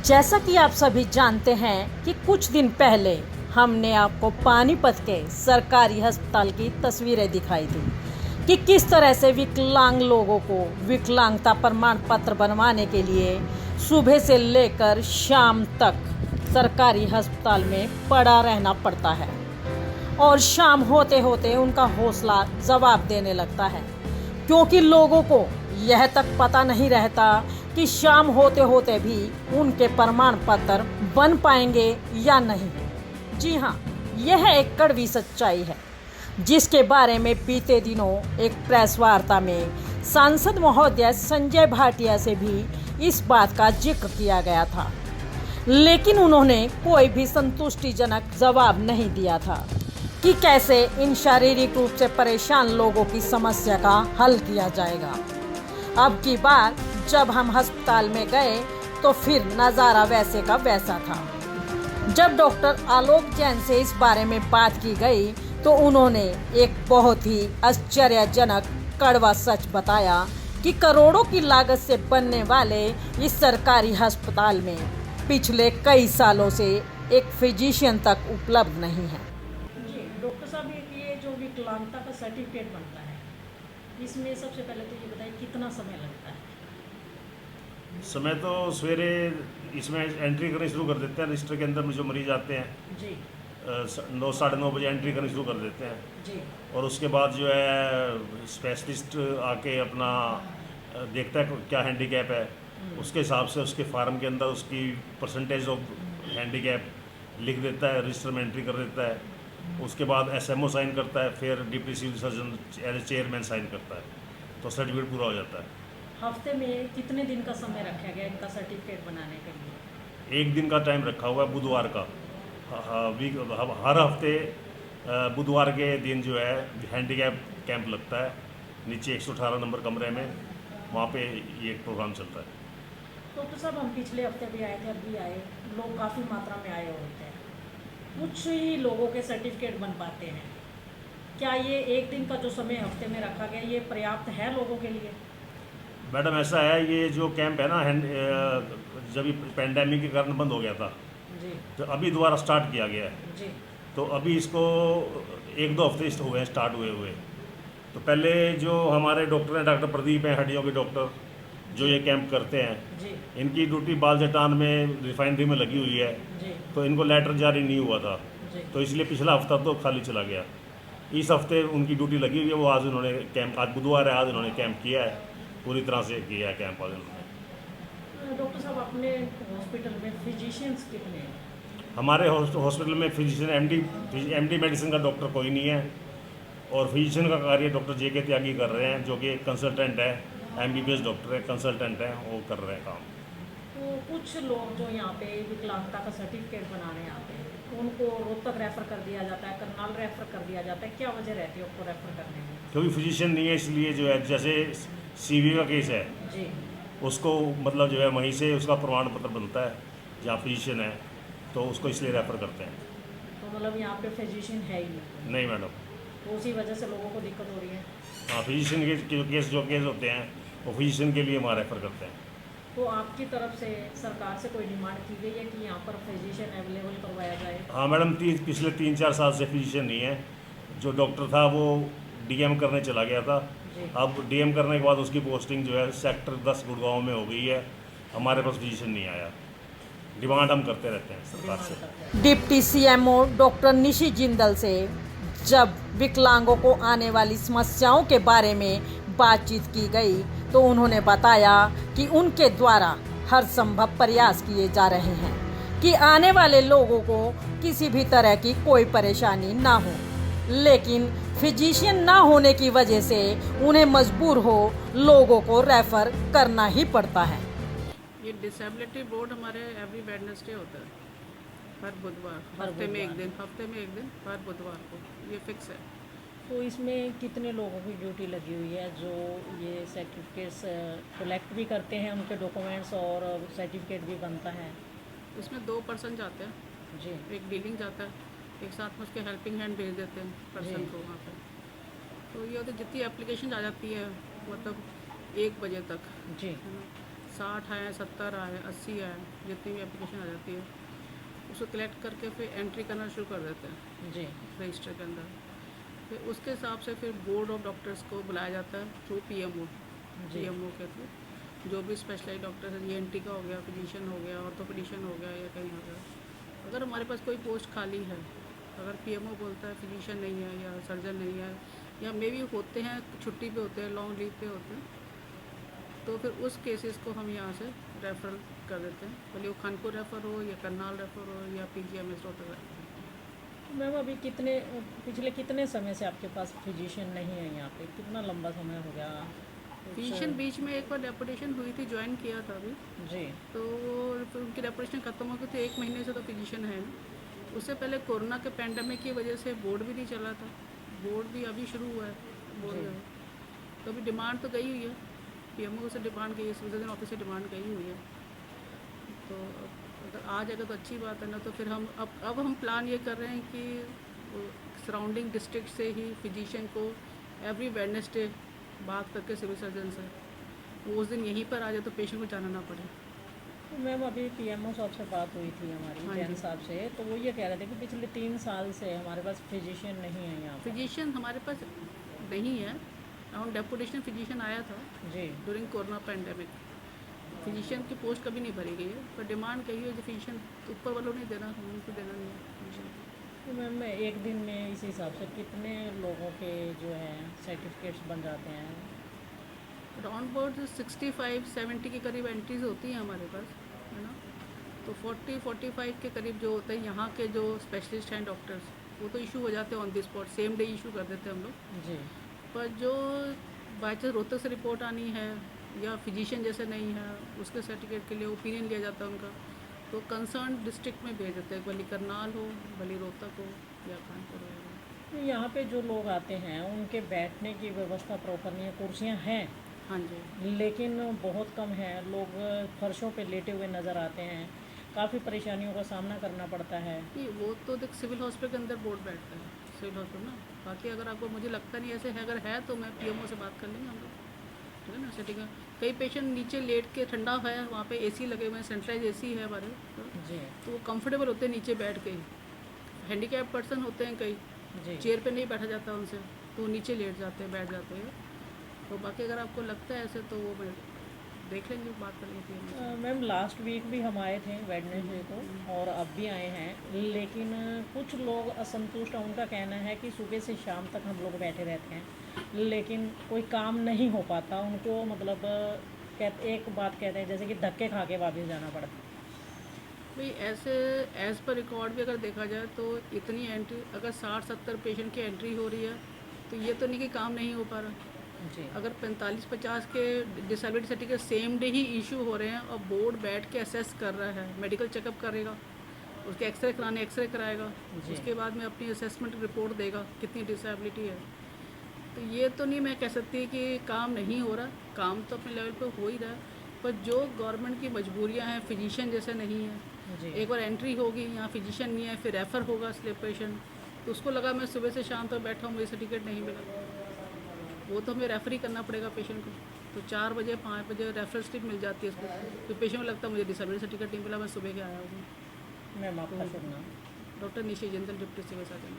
जैसा कि आप सभी जानते हैं कि कुछ दिन पहले हमने आपको पानीपत के सरकारी अस्पताल की तस्वीरें दिखाई थी कि किस तरह से विकलांग लोगों को विकलांगता प्रमाण पत्र बनवाने के लिए सुबह से लेकर शाम तक सरकारी अस्पताल में पड़ा रहना पड़ता है और शाम होते होते उनका हौसला जवाब देने लगता है, क्योंकि लोगों को यह तक पता नहीं रहता कि शाम होते होते भी उनके प्रमाण पत्र बन पाएंगे या नहीं। जी हाँ, यह एक कड़वी सच्चाई है जिसके बारे में बीते दिनों एक प्रेस वार्ता में सांसद महोदय संजय भाटिया से भी इस बात का जिक्र किया गया था, लेकिन उन्होंने कोई भी संतुष्टिजनक जवाब नहीं दिया था कि कैसे इन शारीरिक रूप से परेशान लोगों की समस्या का हल किया जाएगा। अब की बार जब हम अस्पताल में गए तो फिर नज़ारा वैसे का वैसा था। जब डॉक्टर आलोक जैन से इस बारे में बात की गई तो उन्होंने एक बहुत ही आश्चर्यजनक कड़वा सच बताया कि करोड़ों की लागत से बनने वाले इस सरकारी अस्पताल में पिछले कई सालों से एक फिजिशियन तक उपलब्ध नहीं है। जी डॉक्टर साहब, ये जो विकलांगता का सर्टिफिकेट बनता है, इसमें सबसे पहले तो ये बताइए कितना समय लगता है? समय तो सवेरे इसमें एंट्री करनी शुरू कर देते हैं। रजिस्टर के अंदर में जो मरीज आते हैं जी 9 साढ़े 9 बजे एंट्री करनी शुरू कर देते हैं जी और उसके बाद जो है स्पेशलिस्ट आके अपना देखता है क्या हैंडीकैप है, उसके हिसाब से उसके फार्म के अंदर उसकी परसेंटेज ऑफ हैंडीकैप लिख देता है, रजिस्टर में एंट्री कर देता है। उसके बाद एसएमओ साइन करता है, फिर deputy civil surgeon as chairman sign करता है, तो सर्टिफिकेट पूरा हो जाता है। हफ्ते में कितने दिन का समय रखा गया इनका सर्टिफिकेट बनाने के लिए? 1 दिन का टाइम रखा हुआ है, बुधवार का। हर हफ्ते बुधवार के दिन जो है हैंडीकैप कैंप लगता है नीचे 118 नंबर कमरे में, वहाँ पे ये प्रोग्राम चलता है। डॉक्टर साहब, हम पिछले हफ्ते भी आए थे, अब भी आए, लोग काफ़ी मात्रा में आए होते हैं, कुछ ही लोगों के सर्टिफिकेट बन पाते हैं। क्या ये 1 दिन का जो समय हफ्ते में रखा गया ये पर्याप्त है लोगों के लिए? मैडम ऐसा है, ये जो कैंप है ना जब पैंडेमिक के कारण बंद हो गया था जी तो अभी दोबारा स्टार्ट किया गया है। जी तो अभी इसको 1-2 हफ्ते हुए हैं स्टार्ट हुए। तो पहले जो हमारे डॉक्टर हैं, डॉक्टर प्रदीप हैं, हड्डियों के डॉक्टर जो ये कैंप करते हैं, जी इनकी ड्यूटी बालजटान में रिफाइनरी में लगी हुई है, जी तो इनको लेटर जारी नहीं हुआ था, जी तो इसलिए पिछला हफ्ता तो खाली चला गया। इस हफ्ते उनकी ड्यूटी लगी हुई है, वो आज उन्होंने कैंप, आज बुधवार है, आज उन्होंने कैंप किया है, पूरी तरह से किया है कैंप आज उन्होंने। डॉक्टर साहब, अपने हॉस्पिटल में फिजिशियंस कितने हैं? हमारे हॉस्पिटल में फिजिशियन एमडी मेडिसिन का डॉक्टर कोई नहीं है और फिजिशियन का कार्य डॉक्टर जेके त्यागी कर रहे हैं, जो कि कंसल्टेंट है, एमबीबीएस डॉक्टर है, कंसल्टेंट है, वो कर रहे हैं काम। तो कुछ लोग जो यहाँ पे विकलांगता का सर्टिफिकेट बनाने आते हैं उनको रोहतक रेफ़र कर दिया जाता है, करनाल रेफ़र कर दिया जाता है, क्या वजह रहती है उसको रेफ़र करने में? क्योंकि फिजिशियन नहीं है, इसलिए जो है जैसे सीवी का केस है जी उसको मतलब जो है वहीं से उसका प्रमाण पत्र बनता है, जहाँ फिजिशियन है तो उसको इसलिए रेफ़र करते हैं। तो मतलब यहाँ पे फिजिशियन है ही नहीं मैडम, तो उसी वजह से लोगों को दिक्कत हो रही है। हाँ फिजिशियन के जो केस होते हैं वो फिजिशियन के लिए वहाँ रेफ़र करते हैं। तो आपकी तरफ से सरकार से कोई डिमांड की गई है कि यहाँ पर फिजिशियन अवेलेबल करवाया जाए? हाँ मैडम, पिछले 3-4 साल से फिजिशियन नहीं है। जो डॉक्टर था वो डीएम करने चला गया था, जी अब डीएम करने के बाद उसकी पोस्टिंग जो है सेक्टर 10 गुड़गांव में हो गई है। हमारे पास फिजिशियन नहीं आया, डिमांड हम करते रहते हैं सरकार डिमांड से। करते हैं। Deputy CMO doctor Nishi Jindal से जब विकलांगों को आने वाली समस्याओं के बारे में बातचीत की गई तो उन्होंने बताया कि उनके द्वारा हर संभव प्रयास किए जा रहे हैं कि आने वाले लोगों को किसी भी तरह की कोई परेशानी ना हो, लेकिन फिजिशियन ना होने की वजह से उन्हें मजबूर हो लोगों को रेफर करना ही पड़ता है। ये डिसेबिलिटी बोर्ड हमारे एवरी वेडनेसडे होता है, हर बुधवार, हफ्ते में एक दिन हर बुधवार को, ये फिक्स है। तो इसमें कितने लोगों की ड्यूटी लगी हुई है जो ये सर्टिफिकेट्स कलेक्ट भी करते हैं, उनके डॉक्यूमेंट्स और सर्टिफिकेट भी बनता है? इसमें 2 पर्सन जाते हैं, जी एक डीलिंग जाता है, एक साथ में उसके हेल्पिंग हैंड भेज देते हैं पर्सन जी। को वहाँ पे। तो ये होता है जितनी एप्लीकेशन आ जाती है मतलब 1 बजे तक, जी है ना, 60 आए, 70 आए, 80 आए, जितनी भी एप्लीकेशन आ जाती है उसको कलेक्ट करके फिर एंट्री करना शुरू कर देते हैं जी रजिस्टर के अंदर। फिर उसके हिसाब से फिर बोर्ड ऑफ डॉक्टर्स को बुलाया जाता है थ्रू PMO। जी PMO के थ्रू जो भी स्पेशलाइज डॉक्टर है, ENT का हो गया, फिजिशियन हो गया, ऑर्थोपेडिशियन हो गया या कहीं हो गया, अगर हमारे पास कोई पोस्ट खाली है, अगर PMO बोलता है फिजिशियन नहीं है या सर्जन नहीं है या मे भी होते हैं छुट्टी पे होते हैं, लॉन्ग लीव पे होते हैं, तो फिर उस केसेस को हम यहाँ से रेफर कर देते हैं, भले वो कानपुर रेफ़र हो या करनाल रेफ़र हो या PGMS रोहतक रेफ़र हो। मैम अभी पिछले कितने समय से आपके पास फिजिशियन नहीं है यहाँ पे, कितना लंबा समय हो गया? फिजिशियन बीच में एक बार डेपुटेशन हुई थी, ज्वाइन किया था अभी, जी तो वो फिर उनकी डेपुटेशन ख़त्म हो गई थी, 1 महीने से तो फिजिशियन है नहीं। उससे पहले कोरोना के पैंडमिक की वजह से बोर्ड भी नहीं चला था, बोर्ड भी अभी शुरू हुआ है बोर्ड जी। में। तो अभी डिमांड तो गई हुई है, PMO से डिमांड गई है, सिविल सर्जन ऑफिस से डिमांड गई हुई है, तो अगर आ जाएगा तो अच्छी बात है ना। तो फिर हम अब हम प्लान ये कर रहे हैं कि सराउंडिंग डिस्ट्रिक्ट से ही फिजिशियन को एवरी वेडनेसडे बात करके सिविल सर्जन से वो उस दिन यहीं पर आ जाए तो पेशेंट को जाना ना पड़े। तो मैम अभी PMO साहब से बात हुई थी हमारी, हाँ जैन जी। साहब से, तो वो ये कह रहे थे कि पिछले 3 साल से हमारे पास फिजिशियन नहीं है यहाँ पे। फिजिशियन हमारे पास नहीं है, ऑन डेपुटेशन फिजिशियन आया था जी ड्यूरिंग कोरोना पैंडेमिक। फिजिशियन की पोस्ट कभी नहीं भरी गई है, पर डिमांड कही है जो फिजिशियन ऊपर वालों ने देना, उनको देना नहीं है फिजिशियन को। तो मैम एक दिन में इस हिसाब से कितने लोगों के जो है सर्टिफिकेट्स बन जाते हैं? ऑन बोर्ड 65-70 के करीब एंट्रीज होती हैं हमारे पास, है ना। तो 40-45 के करीब जो होते हैं यहाँ के जो स्पेशलिस्ट हैं डॉक्टर्स, वो तो इशू हो जाते हैं on the spot, same day issue कर देते हैं हम लोग। जी पर जो बाई चांस रोहतक से रिपोर्ट आनी है या फिजिशियन जैसे नहीं है, उसके सर्टिफिकेट के लिए ओपिनियन लिया जाता है उनका, तो कंसर्न डिस्ट्रिक्ट में भेज देते हैं, भले करनाल हो, भले रोहतक हो या कानपुर हो। तो यहाँ पे जो लोग आते हैं उनके बैठने की व्यवस्था प्रॉपर नहीं है, कुर्सियाँ हैं हाँ जी। लेकिन बहुत कम है, लोग फर्शों पे लेटे हुए नज़र आते हैं, काफ़ी परेशानियों का सामना करना पड़ता है। नहीं, वो तो देख सिविल हॉस्पिटल के अंदर बोर्ड बैठता है, सिविल हॉस्पिटल ना। बाकी अगर आपको, मुझे लगता नहीं ऐसे है, अगर है तो मैं PMO से बात कर लेंगे हम लोग, ठीक है ना, सेटिंग है। कई पेशेंट नीचे लेट के, ठंडा है वहाँ पे, AC लगे हुए हैं, सेंट्रलाइज AC है हमारे, जी तो वो कंफर्टेबल होते हैं नीचे बैठ के। हैंडीकैप पर्सन होते हैं कई, जी चेयर पे नहीं बैठा जाता उनसे, तो वो नीचे लेट जाते हैं, बैठ जाते हैं। तो बाकी अगर आपको लगता है ऐसे तो वो मैं देख लेंगे, बात कर लेंगे PMO से। मैम लास्ट वीक भी हम आए थे वेडनेसडे को और अब भी आए हैं, लेकिन कुछ लोग असंतुष्ट हैं। उनका कहना है कि सुबह से शाम तक हम लोग बैठे रहते हैं लेकिन कोई काम नहीं हो पाता उनको, मतलब एक बात कहते हैं जैसे कि धक्के खा के वापस जाना पड़ता है। भाई ऐसे एज़ पर रिकॉर्ड भी अगर देखा जाए तो इतनी एंट्री, अगर 60-70 पेशेंट की एंट्री हो रही है तो ये तो नहीं कि काम नहीं हो पा रहा। जी अगर 45-50 के डिसेबिलिटी सर्टिफिकेट सेम डे ही इशू हो रहे हैं और बोर्ड बैठ के असेस कर रहा है, मेडिकल चेकअप करेगा, उसके एक्सरे कराने एक्सरे कराएगा, जी। उसके बाद में अपनी असेसमेंट रिपोर्ट देगा कितनी डिसेबिलिटी है। तो ये तो नहीं मैं कह सकती कि काम नहीं हो रहा, काम तो अपने लेवल पे हो ही रहा है, पर जो गवर्नमेंट की मजबूरियां हैं, फिजिशियन जैसे नहीं है, जी एक बार एंट्री होगी, यहाँ फिजिशियन नहीं है, फिर रेफ़र होगा स्लिप पेशेंट, तो उसको लगा मैं सुबह से शाम तक बैठा हूँ, मुझे सर्टिफिकेट नहीं मिला, वो तो हमें रेफ़र ही करना पड़ेगा पेशेंट को। तो 4 बजे 5 बजे रेफरल स्लिप मिल जाती है उसको, तो पेशेंट को लगता है मुझे डिसेबिलिटी सर्टिफिकेट नहीं मिला, मैं सुबह के आया हूँ। मैम आपका शुभ नाम? Doctor Nishi Jindal, deputy civil surgeon.